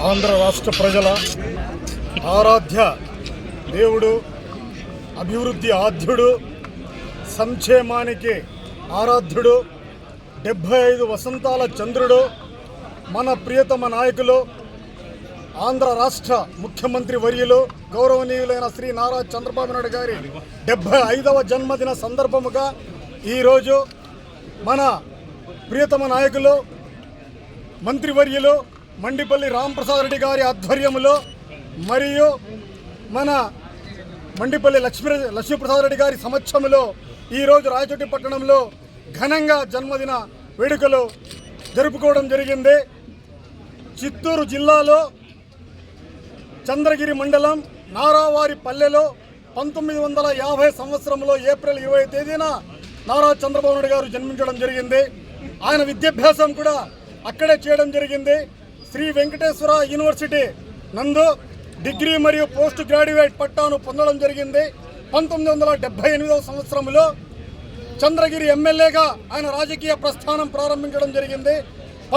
ఆంధ్ర రాష్ట్ర ప్రజల ఆరాధ్య దేవుడు, అభివృద్ధి ఆద్యుడు, సంక్షేమానికి ఆరాధ్యుడు, 75 వసంతాల చంద్రుడు, మన ప్రియతమ నాయకులు, ఆంధ్ర రాష్ట్ర ముఖ్యమంత్రి వర్యులు గౌరవనీయులైన శ్రీ నారా చంద్రబాబు నాయుడు గారి 75వ జన్మదిన సందర్భముగా ఈరోజు మన ప్రియతమ నాయకులు మంత్రివర్యులు మండిపల్లి రాంప్రసాద్ రెడ్డి గారి ఆధ్వర్యంలో మరియు మన మండిపల్లి లక్ష్మీప్రసాద్ రెడ్డి గారి సమక్షంలో ఈరోజు రాయచోటి పట్టణంలో ఘనంగా జన్మదిన వేడుకలు జరుపుకోవడం జరిగింది. చిత్తూరు జిల్లాలో చంద్రగిరి మండలం నారావారి పల్లెలో 1950 సంవత్సరంలో ఏప్రిల్ 20వ తేదీన నారా చంద్రబాబు నాయుడు గారు జన్మించడం జరిగింది. ఆయన విద్యాభ్యాసం కూడా అక్కడే చేయడం జరిగింది. శ్రీ వెంకటేశ్వర యూనివర్సిటీ నందు డిగ్రీ మరియు పోస్ట్ గ్రాడ్యుయేట్ పట్టాను పొందడం జరిగింది. 1978వ సంవత్సరంలో చంద్రగిరి ఎమ్మెల్యేగా ఆయన రాజకీయ ప్రస్థానం ప్రారంభించడం జరిగింది.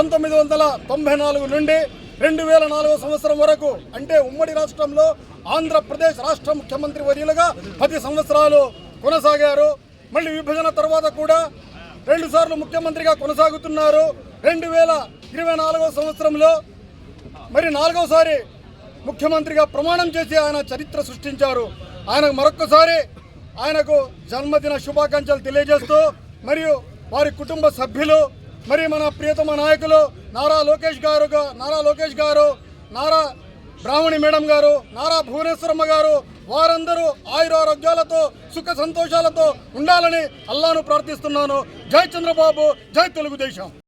1994 నుండి 2004 సంవత్సరం వరకు, అంటే ఉమ్మడి రాష్ట్రంలో ఆంధ్రప్రదేశ్ రాష్ట్ర ముఖ్యమంత్రి వర్యులుగా 10 సంవత్సరాలు కొనసాగారు. మళ్ళీ విభజన తర్వాత కూడా 2 సార్లు ముఖ్యమంత్రిగా కొనసాగుతున్నారు. 2024 సంవత్సరంలో మరి 4వసారి ముఖ్యమంత్రిగా ప్రమాణం చేసి ఆయన చరిత్ర సృష్టించారు. ఆయనకు మరొక్కసారి ఆయనకు జన్మదిన శుభాకాంక్షలు తెలియజేస్తూ, మరియు వారి కుటుంబ సభ్యులు, మరి మన ప్రియతమ నాయకులు నారా లోకేష్ గారు, నారా బ్రాహ్మణి మేడం గారు, నారా భువనేశ్వరమ్మ గారు, వారందరూ ఆయురారోగ్యాలతో సుఖ సంతోషాలతో ఉండాలని అల్లాను ప్రార్థిస్తున్నాను. జై చంద్రబాబు, జై తెలుగుదేశం.